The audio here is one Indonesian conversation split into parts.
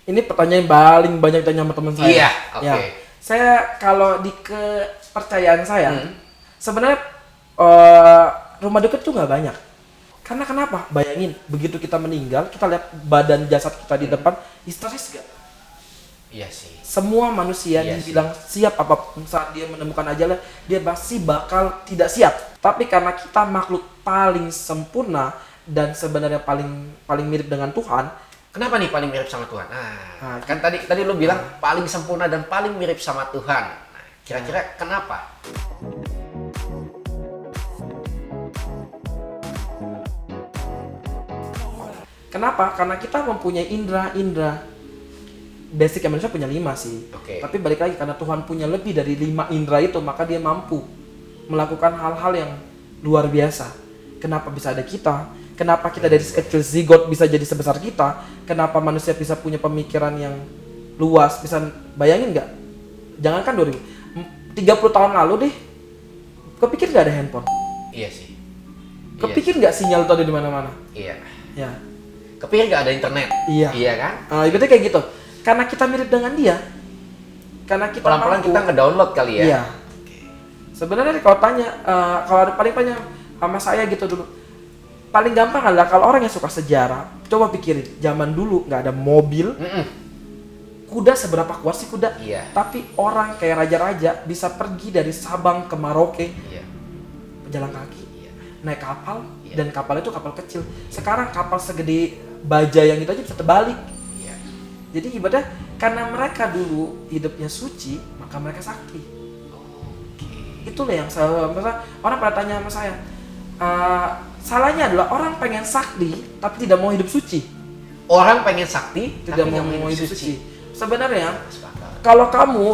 Ini pertanyaan yang paling banyak ditanya sama teman saya. Iya, oke. Ya. Saya kalau di kepercayaan saya, sebenarnya rumah dekat tuh nggak banyak. Karena kenapa? Bayangin, begitu kita meninggal, kita lihat badan jasad kita di depan, histeris gak? Iya sih. Semua manusia Iya dibilang siap apapun saat dia menemukan ajalnya, dia pasti bakal tidak siap. Tapi karena kita makhluk paling sempurna dan sebenarnya paling mirip dengan Tuhan, Kenapa nih paling mirip sama Tuhan? Nah, kan tadi lu bilang paling sempurna dan paling mirip sama Tuhan. Nah, kira-kira kenapa? kenapa? Karena kita mempunyai indera. Basic manusia punya 5 sih. Oke. Tapi balik lagi, karena Tuhan punya lebih dari 5 indera itu, maka dia mampu melakukan hal-hal yang luar biasa. Kenapa bisa ada kita? Kenapa kita dari kecil zigot bisa jadi sebesar kita? Kenapa manusia bisa punya pemikiran yang luas? Bisa bayangin nggak? Jangankan 30 tahun lalu deh, kepikir nggak ada handphone? Iya sih. Kepikir nggak sinyal itu ada di mana-mana? Iya. Ya. Kepikir nggak ada internet? Iya. Iya kan? Ibaratnya kayak gitu. Karena kita mirip dengan dia. Karena kita Pelan-pelan mampu. kita ngedownload kali ya? Iya. Sebenarnya kalau tanya, kalau ada paling banyak sama saya gitu dulu, paling gampang adalah kalau orang yang suka sejarah, coba pikirin, zaman dulu nggak ada mobil, kuda seberapa kuat sih kuda? Iya. Tapi orang kayak raja-raja bisa pergi dari Sabang ke Merauke, Iya. pejalan kaki, Iya. naik kapal, Iya. dan kapal itu kapal kecil. Sekarang kapal segede baja yang itu aja bisa terbalik. Iya. Jadi ibadah karena mereka dulu hidupnya suci, maka mereka sakti. Itulah yang saya, orang pada tanya sama saya, salahnya adalah orang pengen sakti tapi tidak mau hidup suci. Orang pengen sakti, Tidak tapi mau nggak hidup suci. Sebenarnya Masuk akal. kalau kamu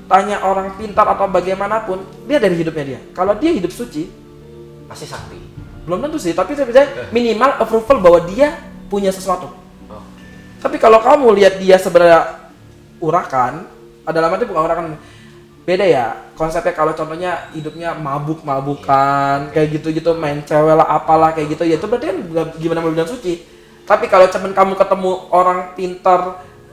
tanya orang pintar atau bagaimanapun, dia dari hidupnya dia. Kalau dia hidup suci, Pasti sakti. belum tentu sih, tapi saya percaya minimal approval bahwa dia punya sesuatu. Oke. Tapi kalau kamu lihat dia sebenarnya urakan, dalam arti bukan urakan, beda ya konsepnya. Kalau contohnya hidupnya mabuk-mabukan, kayak gitu-gitu, main cewek lah apalah kayak gitu, ya itu berarti kan gimana mau bilang suci. Tapi kalau cuman kamu ketemu orang pintar,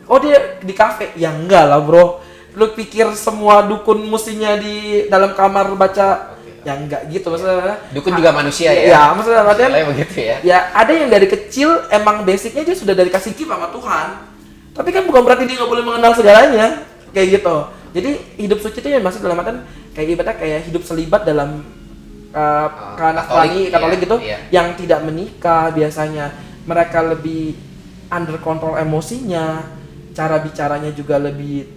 oh dia di kafe, ya enggak lah bro. Lu pikir semua dukun mustinya di dalam kamar baca, ya enggak gitu maksudnya. Dukun juga manusia ya? Ya maksudnya Soalnya begitu ya? ya ada yang dari kecil emang basicnya dia sudah dari kasih gift sama Tuhan. Tapi kan bukan berarti dia nggak boleh mengenal segalanya kayak gitu. Jadi hidup suci itu ya maksud dalam artian kayak ibadah kayak hidup selibat dalam Katolik gitu, iya. yang tidak menikah biasanya. Mereka lebih under control emosinya, cara bicaranya juga lebih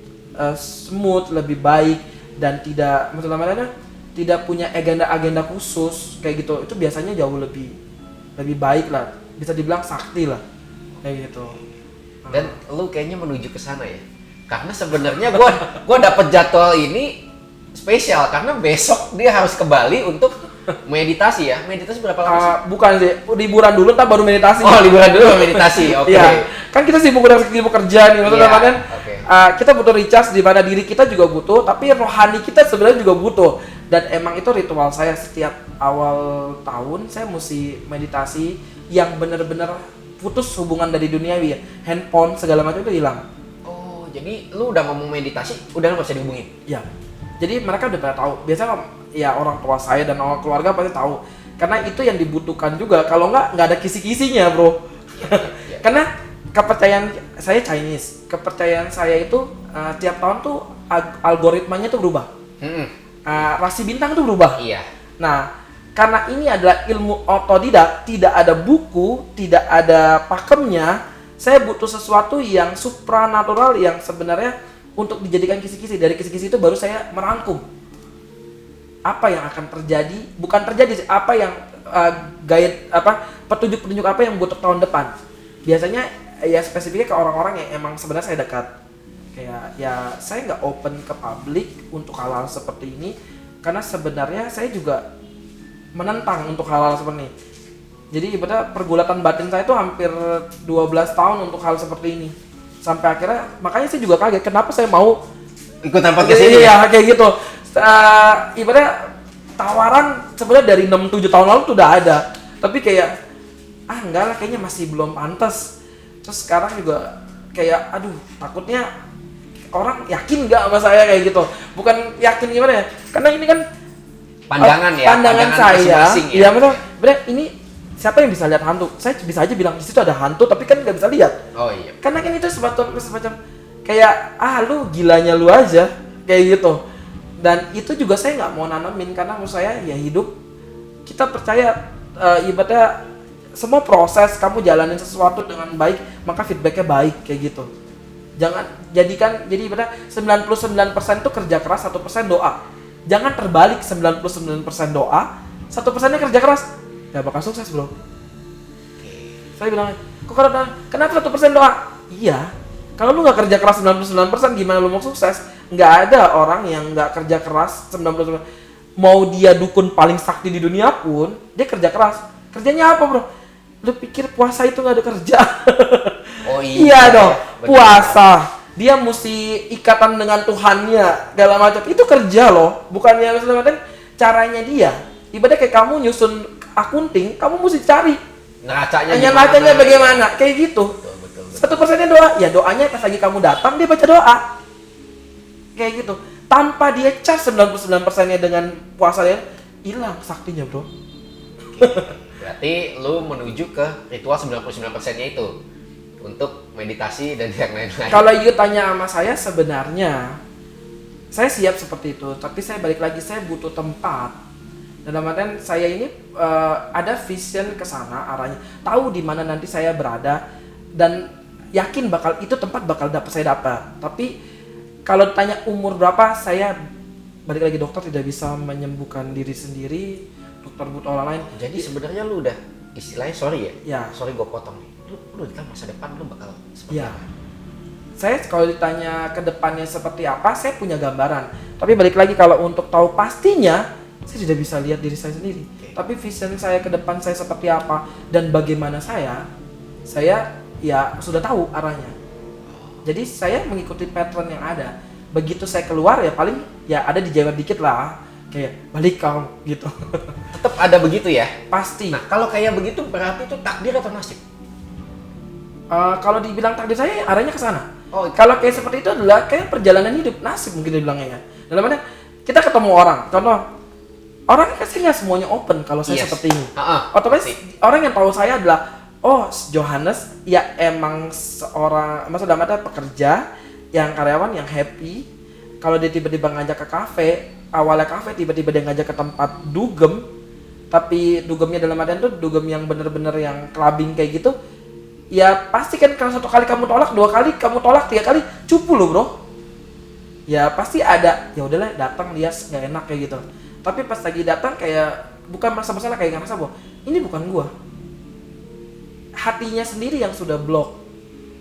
smooth, lebih baik, dan tidak maksud dalam artian tidak punya agenda khusus kayak gitu. Itu biasanya jauh lebih baik lah, bisa dibilang sakti lah kayak gitu. Dan lu kayaknya menuju ke sana ya? Karena sebenarnya gua dapet jadwal ini spesial karena besok dia harus ke Bali untuk meditasi ya. Meditasi berapa lama sih? Bukan sih, liburan dulu ntar baru meditasi. Oh, liburan dulu meditasi. Oke. Iya. Kan kita sibuk kerja nih, maksudnya Iya, kan oke. kita butuh recharge di mana diri kita juga butuh, tapi rohani kita sebenarnya juga butuh. Dan emang itu ritual saya setiap awal tahun, saya mesti meditasi yang benar-benar putus hubungan dari duniawi ya. Handphone segala macam itu hilang. Oh, jadi lu udah ngomong meditasi, udah nggak bisa dihubungin? Ya. Jadi mereka udah pada tahu. Biasanya ya orang tua saya dan orang keluarga pasti tahu. Karena itu yang dibutuhkan juga. Kalau nggak ada kisi-kisinya, bro. Iya. Karena kepercayaan saya Chinese. Kepercayaan saya itu tiap tahun tuh algoritmanya tuh berubah. Rasi bintang tuh berubah. Iya. Nah, karena ini adalah ilmu otodidak, tidak ada buku, tidak ada pakemnya, saya butuh sesuatu yang supranatural yang sebenarnya untuk dijadikan kisi-kisi. Dari kisi-kisi itu baru saya merangkum apa yang akan terjadi, bukan terjadi, apa yang petunjuk-petunjuk apa yang butuh tahun depan. Biasanya ya spesifiknya ke orang-orang yang emang sebenarnya saya dekat. Kayak ya saya nggak open ke publik untuk hal-hal seperti ini karena sebenarnya saya juga menentang untuk hal-hal seperti ini. Jadi ibaratnya pergulatan batin saya itu hampir 12 tahun untuk hal seperti ini. Sampai akhirnya, makanya saya juga kaget kenapa saya mau Ikutan podcast ini? Iya, kayak gitu. Ibaratnya tawaran sebenarnya dari 6-7 tahun lalu tuh udah ada. Tapi kayak enggak lah, kayaknya masih belum pantas. Terus sekarang juga kayak aduh takutnya orang yakin nggak sama saya kayak gitu. Bukan yakin gimana ya? Karena ini kan Pandangan ya, pandangan saya. masing-masing ya. Iya benar. Ini siapa yang bisa lihat hantu? Saya bisa aja bilang di situ ada hantu, tapi kan nggak bisa lihat. Oh iya. Karena kan itu semacam kayak lu gilanya lu aja kayak gitu. Dan itu juga saya nggak mau nanamin karena menurut saya ya hidup kita percaya ibaratnya semua proses kamu jalanin sesuatu dengan baik maka feedbacknya baik kayak gitu. Jangan jadikan jadi ibaratnya 99% itu kerja keras, 1% doa. Jangan terbalik 99% doa, 1%-nya kerja keras. Ya bakal sukses, bro. Saya bilang, kenapa 1% doa? Iya, kalau lu nggak kerja keras 99%, gimana lu mau sukses? Nggak ada orang yang nggak kerja keras 99%. Mau dia dukun paling sakti di dunia pun, dia kerja keras. Kerjanya apa, bro? Lu pikir puasa itu nggak ada kerja? Oh iya. Iya dong, bener. puasa. Dia mesti ikatan dengan Tuhannya, segala macam. Itu kerja loh, bukannya misalnya caranya dia. Ibaratnya kayak kamu nyusun akunting, kamu mesti cari neracanya bagaimana, kayak gitu. Betul. 1%-nya doa, ya doanya pas lagi kamu datang dia baca doa, kayak gitu. Tanpa dia charge 99%-nya dengan puasa dia hilang saktinya, bro. Berarti lu menuju ke ritual 99%-nya itu untuk meditasi dan yang lain-lain. Kalau you tanya sama saya sebenarnya saya siap seperti itu, tapi saya balik lagi saya butuh tempat. Dalam artian saya ini ada vision ke sana arahnya, tahu di mana nanti saya berada dan yakin itu tempat bakal saya dapat. Tapi kalau ditanya umur berapa, saya balik lagi dokter tidak bisa menyembuhkan diri sendiri, dokter butuh orang lain. Jadi sebenarnya lu udah istilahnya sorry Ya. Sorry gue potong nih. Lu di masa depan lu bakal seperti Ya. apa? Saya kalau ditanya ke depannya seperti apa, saya punya gambaran. Tapi balik lagi kalau untuk tahu pastinya, saya tidak bisa lihat diri saya sendiri. Okay. Tapi vision saya ke depan saya seperti apa dan bagaimana saya ya sudah tahu arahnya. Jadi saya mengikuti pattern yang ada. Begitu saya keluar ya paling ya ada dijawab dikit lah, kayak balik kau gitu. Tetap ada begitu ya? Pasti. Nah, kalau kayak begitu berarti itu takdir atau nasib? Kalau dibilang takdir saya arahnya ke sana. Oh, Kalau kayak seperti itu adalah kayak perjalanan hidup, nasib mungkin dibilangnya ya. Dalam artian kita ketemu orang, contoh orang kan nggak semuanya open kalau saya Yes. seperti ini. pasti. Otomatis orang yang tahu saya adalah Johannes ya emang seorang maksudnya dalam artian pekerja yang karyawan yang happy. Kalau dia tiba-tiba ngajak ke kafe, awalnya kafe tiba-tiba dia ngajak ke tempat dugem, tapi dugemnya dalam artian tuh dugem yang bener-bener yang clubbing kayak gitu. Ya pasti kan kalau 1 kali kamu tolak, 2 kali kamu tolak, 3 kali cupu loh, bro. Ya pasti ada, ya udahlah datang lihat nggak enak kayak gitu. Tapi pas lagi datang kayak bukan merasa bersalah, kayak ngerasa bahwa ini bukan gua. Hatinya sendiri yang sudah blok,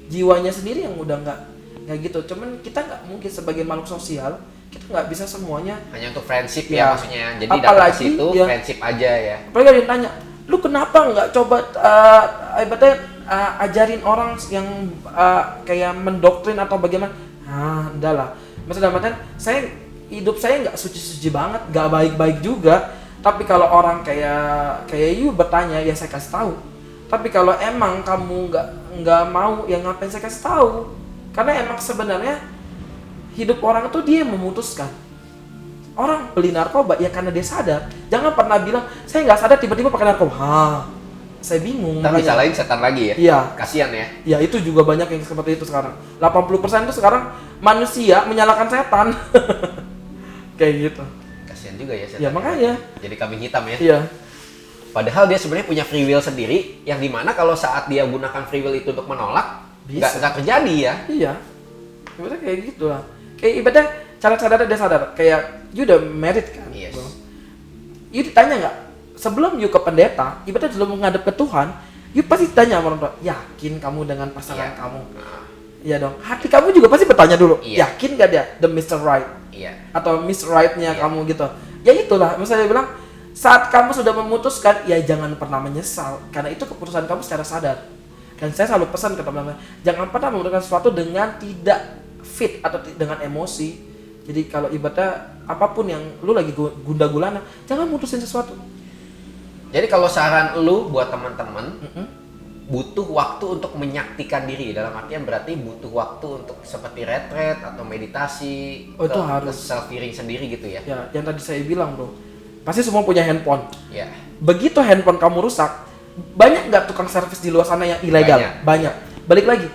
jiwanya sendiri yang udah nggak gitu. Cuman kita nggak mungkin sebagai makhluk sosial, kita nggak bisa semuanya. Hanya untuk friendship Ya. ya maksudnya. Jadi Apalagi, datang ke situ ya. friendship aja ya. Apalagi ada yang tanya, lu kenapa nggak coba ibaratnya ajarin orang yang kayak mendoktrin atau bagaimana? Enggak lah. Maksudnya dalam artian hidup saya nggak suci-suci banget, nggak baik-baik juga. Tapi kalau orang kayak you bertanya, ya saya kasih tahu. Tapi kalau emang kamu nggak mau, ya ngapain saya kasih tahu? Karena emang sebenarnya hidup orang itu dia yang memutuskan. Orang beli narkoba ya karena dia sadar. Jangan pernah bilang saya nggak sadar tiba-tiba pakai narkoba. Saya bingung. Tapi salahin setan lagi ya? Iya. Kasian ya? Ya itu juga banyak yang seperti itu sekarang. 80% itu sekarang manusia menyalahkan setan. Kayak gitu. Kasian juga ya setan. Ya makanya. Jadi kambing hitam ya? Iya. Padahal dia sebenarnya punya free will sendiri, yang dimana kalau saat dia gunakan free will itu untuk menolak, Bisa. nggak terjadi ya? Iya. Ibaratnya kayak gitu lah. Kayak ibaratnya cara sadar dia sadar. Kayak you udah married kan? Yes. Bro. You ditanya nggak? Sebelum you ke pendeta, ibaratnya sebelum menghadap ke Tuhan, you pasti ditanya sama orang tua, yakin kamu dengan pasangan Iya. kamu? Nah, Iya dong. Hati kamu juga pasti bertanya dulu, Iya. yakin gak dia the Mr. Right iya. atau Miss Right-nya Iya. kamu gitu. Ya itulah, misalnya dia bilang saat kamu sudah memutuskan, ya jangan pernah menyesal karena itu keputusan kamu secara sadar. Dan saya selalu pesan ke teman-teman, jangan pernah memutuskan sesuatu dengan tidak fit atau dengan emosi. Jadi kalau ibaratnya apapun yang lu lagi gundah gulana, jangan mutusin sesuatu. Jadi kalau saran lu buat teman-teman, butuh waktu untuk menyaktikan diri, dalam artian berarti butuh waktu untuk seperti retret atau meditasi, Itu harus. self healing sendiri gitu ya. Ya, yang tadi saya bilang bro, pasti semua punya handphone. Ya. Begitu handphone kamu rusak, banyak nggak tukang servis di luar sana yang ilegal? Banyak. Balik lagi,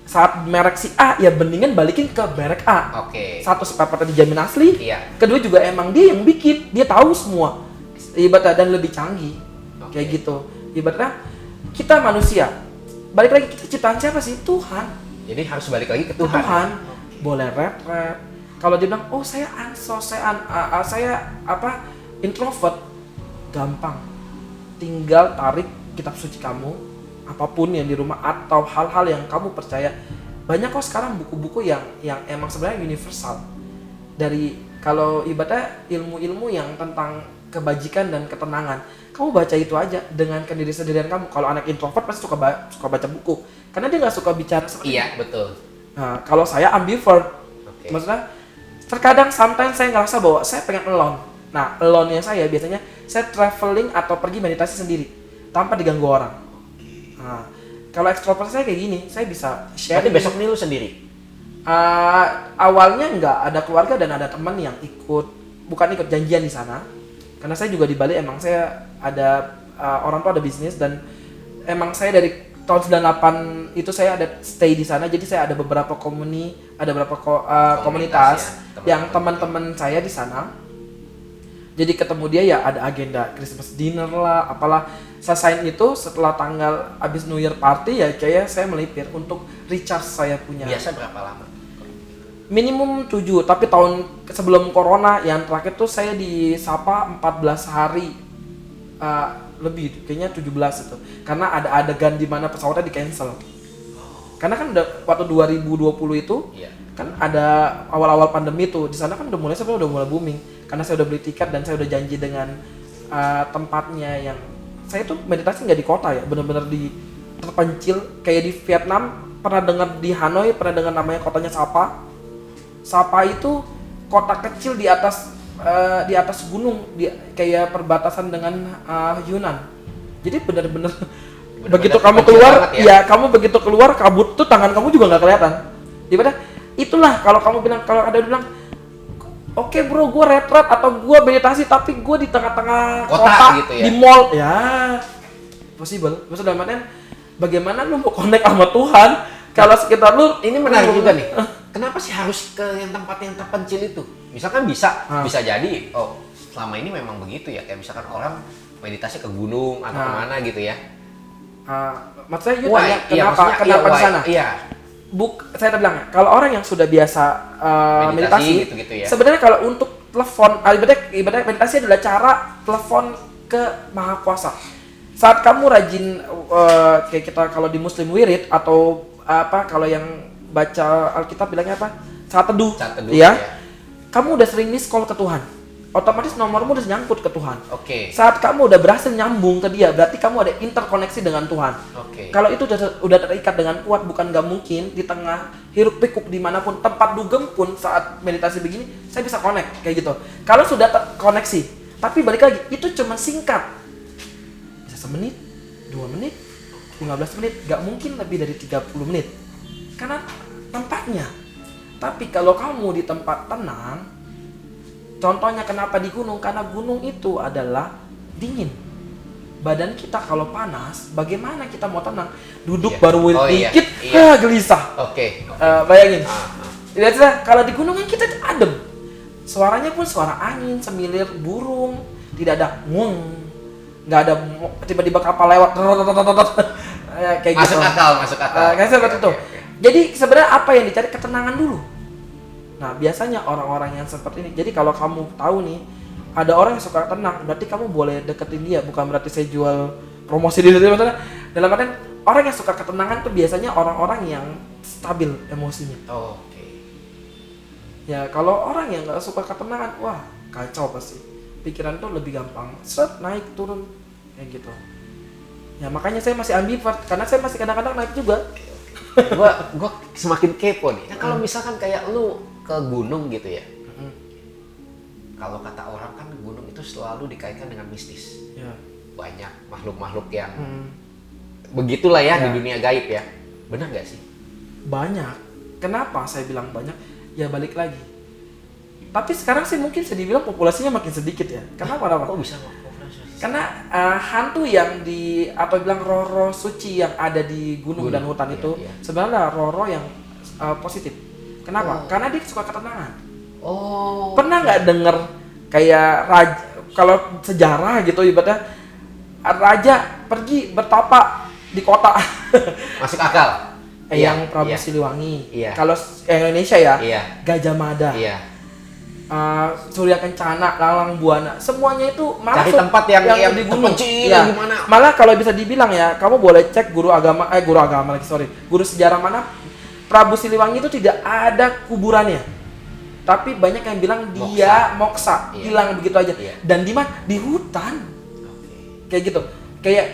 saat merek si A, ya mendingan balikin ke merek A. Oke. Satu, spare partnya dijamin asli. Iya. Kedua juga emang dia yang bikin, dia tahu semua. Ibaratnya dan lebih canggih. Oke. Kayak gitu. Ibaratnya kita manusia. Balik lagi, kita ciptaan siapa sih? Tuhan. Jadi harus balik lagi ke Tuhan. Tuhan. Boleh retret. Kalau dia bilang, oh saya ansos, saya introvert, gampang. Tinggal tarik kitab suci kamu, apapun yang di rumah atau hal-hal yang kamu percaya. Banyak kok sekarang buku-buku yang emang sebenarnya universal. Dari kalau ibaratnya ilmu-ilmu yang tentang kebajikan dan ketenangan, kamu baca itu aja dengan kendiri sendirian kamu. Kalau anak introvert pasti suka baca buku, karena dia nggak suka bicara seperti Iya, itu. betul. Nah, kalau saya ambivert, Oke. maksudnya terkadang sometimes saya ngerasa bahwa saya pengen alone. Nah, alone-nya saya biasanya saya traveling atau pergi meditasi sendiri tanpa diganggu orang. Nah, kalau extrovert saya kayak gini, saya bisa share. Berarti besok nih lu sendiri. Awalnya nggak ada keluarga dan ada teman yang bukan ikut janjian di sana. Karena saya juga di Bali, emang saya ada orang tua ada bisnis, dan emang saya dari tahun 98 itu saya ada stay di sana. Jadi saya ada beberapa komunitas ya, yang teman-teman saya di sana. Jadi ketemu dia ya ada agenda Christmas dinner lah, apalah. Selesai itu setelah tanggal abis New Year party ya kayak saya melipir untuk recharge saya punya. Biasa berapa lama? Minimum 7, tapi tahun sebelum corona yang terakhir tuh saya disapa 14 hari. Lebih, kayaknya 17 itu. Karena ada adegan di mana pesawatnya di cancel. Karena kan udah waktu 2020 itu, Iya. kan ada awal-awal pandemi tuh. Di sana kan sebenarnya udah mulai booming. Karena saya udah beli tiket dan saya udah janji dengan tempatnya yang saya tuh meditasi nggak di kota ya, bener-bener di terpencil kayak di Vietnam. Pernah dengar di Hanoi, pernah dengar namanya kotanya Sapa. Sapa itu kota kecil di atas gunung, kayak perbatasan dengan Yunan. Jadi benar-benar begitu kamu keluar, ya kamu begitu keluar kabut tuh tangan kamu juga nggak kelihatan. Ibadah itulah kalau kamu bilang, kalau ada bilang, oke bro, gue retret atau gue meditasi tapi gue di tengah-tengah kota gitu ya? Di mall, ya possible. Maksudnya dalam artian bagaimana lu mau connect sama Tuhan kalau sekitar lu. Ini menarik juga nih. Kenapa sih harus ke yang tempat yang terpencil itu? Misalkan bisa jadi, oh selama ini memang begitu ya, kayak misalkan orang meditasi ke gunung atau kemana gitu ya. Maksudnya you tanya kenapa di sana? Iya. Saya bilang kalau orang yang sudah biasa meditasi gitu ya. Sebenarnya kalau untuk telepon, ibadah meditasi adalah cara telepon ke Maha Kuasa. Saat kamu rajin kayak kita kalau di Muslim wirid atau kalau yang baca Alkitab bilangnya apa? Saat teduh. Ya. Kamu udah sering miss call ke Tuhan. Otomatis nomormu udah nyangkut ke Tuhan. Oke. Saat kamu udah berhasil nyambung ke dia, berarti kamu ada interkoneksi dengan Tuhan. Oke. Kalau itu udah terikat dengan kuat, bukan nggak mungkin di tengah hiruk pikuk dimanapun, tempat dugem pun saat meditasi begini, saya bisa connect kayak gitu. Kalau sudah terkoneksi, tapi balik lagi, itu cuma singkat. Bisa 1 menit, 2 menit, 15 menit, nggak mungkin lebih dari 30 menit. Karena tempatnya. Tapi kalau kamu di tempat tenang, contohnya kenapa di gunung? Karena gunung itu adalah dingin. Badan kita kalau panas, bagaimana kita mau tenang? Duduk baru dikit, gelisah. Oke. Bayangin. Lihatlah, kalau di gunung kan kita adem. Suaranya pun suara angin, semilir burung, tidak ada ngong. Nggak ada tiba-tiba kapal lewat. Kayak masuk gitu. Masuk akal. Kayak seperti itu. Jadi sebenarnya apa yang dicari? Ketenangan dulu. Nah, biasanya orang-orang yang seperti ini. Jadi kalau kamu tahu nih, ada orang yang suka tenang, berarti kamu boleh deketin dia. Bukan berarti saya jual promosi di situ. Dalam artian orang yang suka ketenangan tuh biasanya orang-orang yang stabil emosinya. Oke. Ya kalau orang yang nggak suka ketenangan, wah kacau pasti. Pikiran tuh lebih gampang, naik turun kayak gitu. Ya makanya saya masih ambivert, karena saya masih kadang-kadang naik juga. Gua semakin kepo nih. Nah, kalau misalkan kayak lu ke gunung gitu ya. Kalau kata orang kan gunung itu selalu dikaitkan dengan mistis. Ya. Banyak makhluk-makhluk yang begitulah ya, Ya. di dunia gaib ya. Benar nggak sih? Banyak. Kenapa saya bilang banyak? Ya balik lagi. Tapi sekarang sih mungkin bisa dibilang populasinya makin sedikit ya. Kenapa? Kok bisa kok? Karena hantu yang atau bilang roh-roh suci yang ada di gunung dan hutan iya, itu iya. sebenarnya roh-roh yang positif. Kenapa? Oh. Karena dia suka ketenangan. Oh. Pernah nggak denger kayak raja, kalau sejarah gitu ibaratnya raja pergi bertapa di kota Masuk akal. yang Prabu iya. Siliwangi. Iya. Kalau Indonesia ya, Iya. Gajah Mada. Iya. Surya Kencana, Lalang Buana, semuanya itu Cari masuk tempat yang di gunung. terpencil Ya. gimana? Malah kalau bisa dibilang ya, kamu boleh cek guru agama lagi, guru sejarah mana Prabu Siliwangi itu tidak ada kuburannya. Tapi banyak yang bilang dia moksa, Iya. hilang begitu aja. Iya. Dan di mana? Di hutan. Oke. Kayak gitu. Kayak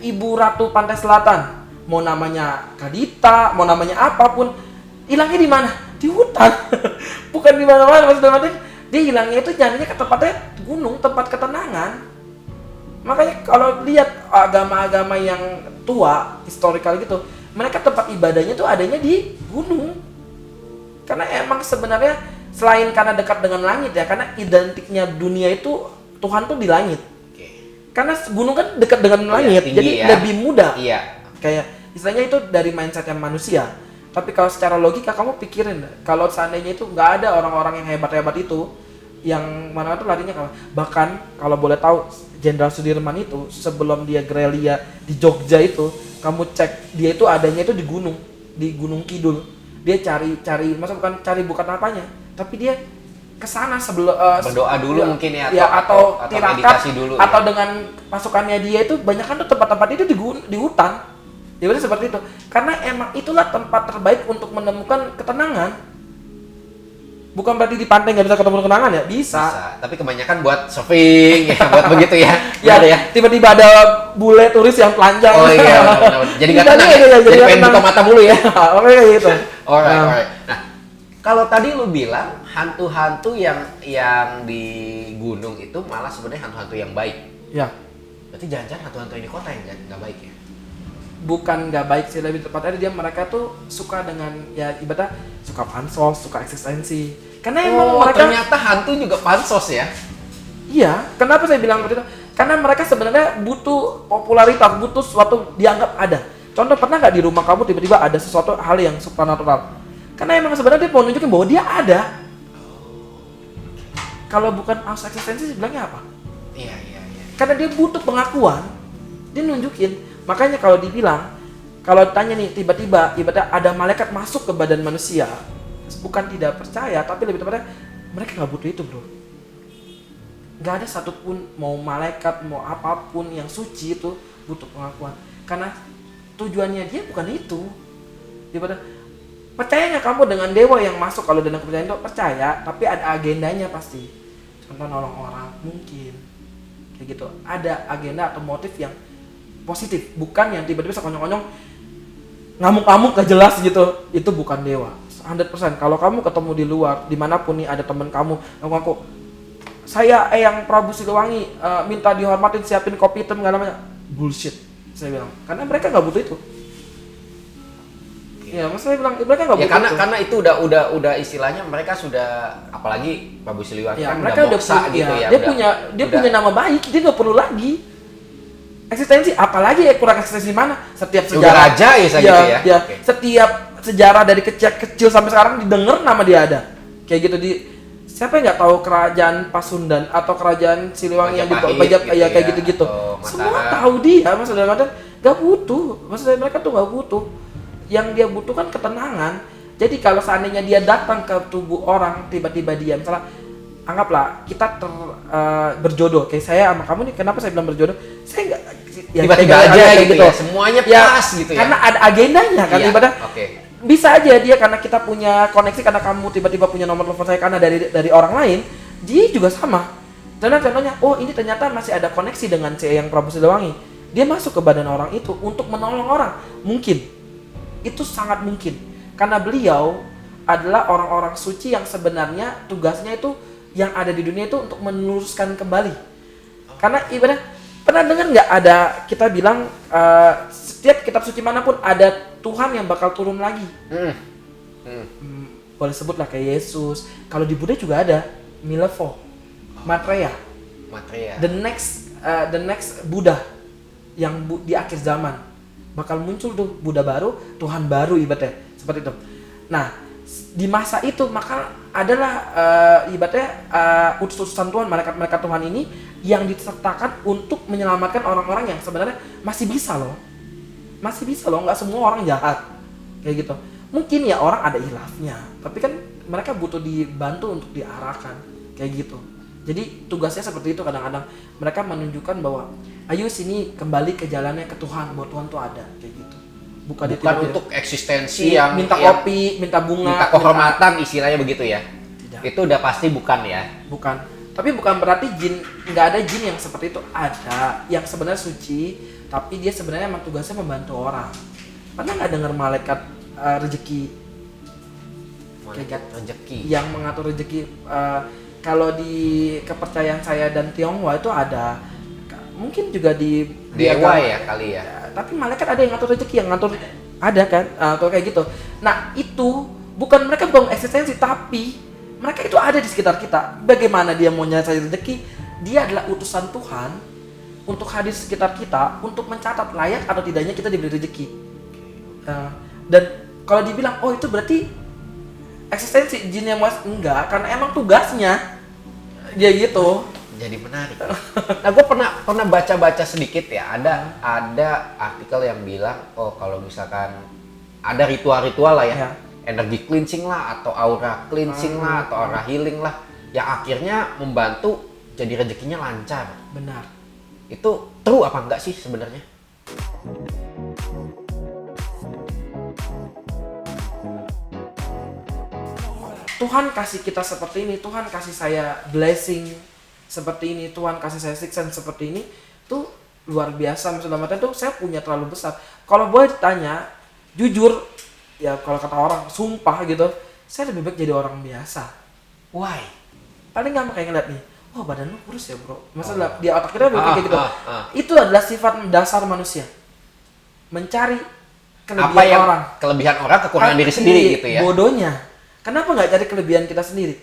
Ibu Ratu Pantai Selatan, mau namanya Kadita, mau namanya apapun, hilangnya di mana? Di hutan. Bukan di mana-mana, maksudnya dia hilangnya itu nyarinya ke tempatnya gunung, tempat ketenangan. Makanya kalau lihat agama-agama yang tua, historical gitu, mereka tempat ibadahnya tuh adanya di gunung. Karena emang sebenarnya selain karena dekat dengan langit ya, karena identiknya dunia itu Tuhan tuh di langit. Oke. Karena gunung kan dekat dengan langit, tinggi jadi ya. lebih mudah. Iya. Kayak istilahnya itu dari mindsetnya manusia. Tapi kalau secara logika kamu pikirin, kalau seandainya itu nggak ada orang-orang yang hebat-hebat itu, yang mana tuh larinya kalau bahkan kalau boleh tahu Jenderal Sudirman itu sebelum dia gerilya di Jogja itu, kamu cek dia itu adanya itu di Gunung Kidul. Dia cari, masa bukan apanya, tapi dia kesana sebelum Berdoa dulu mungkin ya, atau tirakat meditasi dulu atau ya. dengan pasukannya dia itu banyak kan tuh tempat-tempat itu di hutan. Ya benar seperti itu. Karena emang itulah tempat terbaik untuk menemukan ketenangan. Bukan berarti di pantai nggak bisa ketemu ketenangan ya, bisa. Tapi kebanyakan buat surfing ya, buat begitu ya. Ya, Bener ya. tiba-tiba ada bule turis yang telanjang. Oh iya, benar-benar. Jadi nggak tenang ya. Jadi Jadi nggak pengen tenang. buka mata mulu ya. Oke kayak gitu. Alright. Nah, kalau tadi lu bilang hantu-hantu yang di gunung itu malah sebenarnya hantu-hantu yang baik. Ya, Berarti jangan-jangan hantu-hantu yang di kota yang nggak baik ya? bukan nggak baik sih, lebih tepatnya mereka tuh suka dengan ya ibaratnya suka pansos, suka eksistensi. Karena emang mereka ternyata hantu juga pansos ya? iya, kenapa saya bilang seperti itu? Karena mereka sebenarnya butuh popularitas, butuh sesuatu dianggap ada. Contoh, pernah nggak di rumah kamu tiba-tiba ada sesuatu hal yang supernatural? Karena emang sebenarnya dia mau nunjukin bahwa dia ada. Kalau bukan aus eksistensi, bilangnya apa? Iya. Karena dia butuh pengakuan, dia nunjukin. Makanya kalau dibilang, kalau ditanya nih tiba-tiba ibadah ada malaikat masuk ke badan manusia, bukan tidak percaya, tapi lebih tepatnya mereka nggak butuh itu, bro. Nggak ada satupun mau malaikat mau apapun yang suci itu butuh pengakuan. Karena tujuannya dia bukan itu. Ibadah percaya nggak kamu dengan dewa yang masuk? Kalau dengan kepercayaan itu percaya, tapi ada agendanya pasti. Contoh nolong orang mungkin kayak gitu. Ada agenda atau motif yang positif, bukan yang tiba-tiba sekonyong-konyong ngamuk-ngamuk gak jelas gitu. Itu bukan dewa 100%. Kalau kamu ketemu di luar dimanapun nih, ada teman kamu ngaku saya yang Prabu Siliwangi minta dihormatin, siapin kopi hitam, nggak namanya bullshit, saya bilang. Karena mereka nggak butuh itu. Ya, maksudnya bilang mereka nggak butuh itu. Karena itu udah istilahnya mereka sudah, apalagi Prabu Siliwangi Ya, kan mereka udah moksa gitu ya. Dia punya nama baik, dia nggak perlu lagi eksistensi, apalagi kurang eksistensi mana? Setiap Juga sejarah raja ya gitu ya. Ya. Oke. Setiap sejarah dari kecil sampai sekarang didengar nama dia ada. Kayak gitu siapa yang nggak tahu kerajaan Pasundan atau kerajaan Siliwangi yang di Majapahit gitu ya kayak gitu-gitu. atau Semua Mataram. tahu dia, maksudnya nggak butuh. Maksudnya mereka tuh nggak butuh. Yang dia butuhkan ketenangan. Jadi kalau seandainya dia datang ke tubuh orang tiba-tiba dia misalnya, anggaplah kita berjodoh, kayak saya sama kamu nih, kenapa saya bilang berjodoh? Saya nggak Tiba-tiba aja gitu ya, semuanya pas gitu ya. Karena ada agendanya kan, Iya, ibadah. oke. Bisa aja dia karena kita punya koneksi, karena kamu tiba-tiba punya nomor telepon saya karena dari orang lain, dia juga sama. Contohnya, oh ini ternyata masih ada koneksi dengan si yang Prabu Siliwangi. Dia masuk ke badan orang itu untuk menolong orang. Mungkin. Itu sangat mungkin. Karena beliau adalah orang-orang suci yang sebenarnya tugasnya itu yang ada di dunia itu untuk meluruskan kembali. Karena ibadah Pernah dengar nggak ada kita bilang setiap kitab suci manapun ada Tuhan yang bakal turun lagi. Boleh sebut lah kayak Yesus. Kalau di Buddha juga ada Milevo, Maitreya. The next Buddha yang di akhir zaman bakal muncul tuh Buddha baru, Tuhan baru ibaratnya seperti itu. Nah, di masa itu maka adalah ibaratnya utusan Tuhan, malaikat-malaikat Tuhan ini yang disertakan untuk menyelamatkan orang-orang yang sebenarnya masih bisa loh, nggak semua orang jahat kayak gitu. Mungkin ya orang ada hilafnya, tapi kan mereka butuh dibantu untuk diarahkan kayak gitu. Jadi tugasnya seperti itu, kadang-kadang mereka menunjukkan bahwa ayo sini kembali ke jalannya ke Tuhan, bahwa Tuhan tuh ada kayak gitu. Bukan untuk eksistensi yang minta kopi, minta bunga, minta kehormatan, istilahnya begitu ya. Tidak. Itu udah pasti bukan ya. Bukan. Tapi bukan berarti nggak ada jin yang seperti itu. Ada yang sebenarnya suci, tapi dia sebenarnya emang tugasnya membantu orang. Pernah nggak dengar malaikat rezeki? Malaikat rezeki. Yang mengatur rezeki. Kalau di kepercayaan saya dan Tionghoa itu ada, mungkin juga di dewa ya kali ya. Tapi malaikat ada yang ngatur rezeki, yang ngatur ada kan, atau kayak gitu. Nah itu mereka bukan eksistensi, tapi mereka itu ada di sekitar kita. Bagaimana dia mau nyari rezeki? Dia adalah utusan Tuhan untuk hadir di sekitar kita, untuk mencatat layak atau tidaknya kita diberi rezeki. Dan kalau dibilang, oh itu berarti eksistensi jinnya Mas, enggak, karena emang tugasnya dia gitu. Jadi menarik. Nah, gue pernah baca sedikit ya. Ada artikel yang bilang, oh kalau misalkan ada ritual-ritual lah ya, energi cleansing lah, atau aura cleansing lah, atau aura healing lah, yang akhirnya membantu jadi rezekinya lancar. Benar. Itu true apa enggak sih sebenarnya? Tuhan kasih kita seperti ini, Tuhan kasih saya blessing seperti ini, Tuhan kasih saya six sense seperti ini, tuh luar biasa. Maksudnya tuh saya punya terlalu besar. Kalau boleh ditanya, jujur, ya kalau kata orang, sumpah gitu, saya lebih baik jadi orang biasa. Why? Paling gampang kayak ngeliat nih, oh badan lu kurus ya bro. Maksudnya di otak kita kayak gitu. Itu adalah sifat dasar manusia. Mencari kelebihan orang. Kelebihan orang, kekurangan diri sendiri gitu ya. Bodohnya. Kenapa nggak cari kelebihan kita sendiri?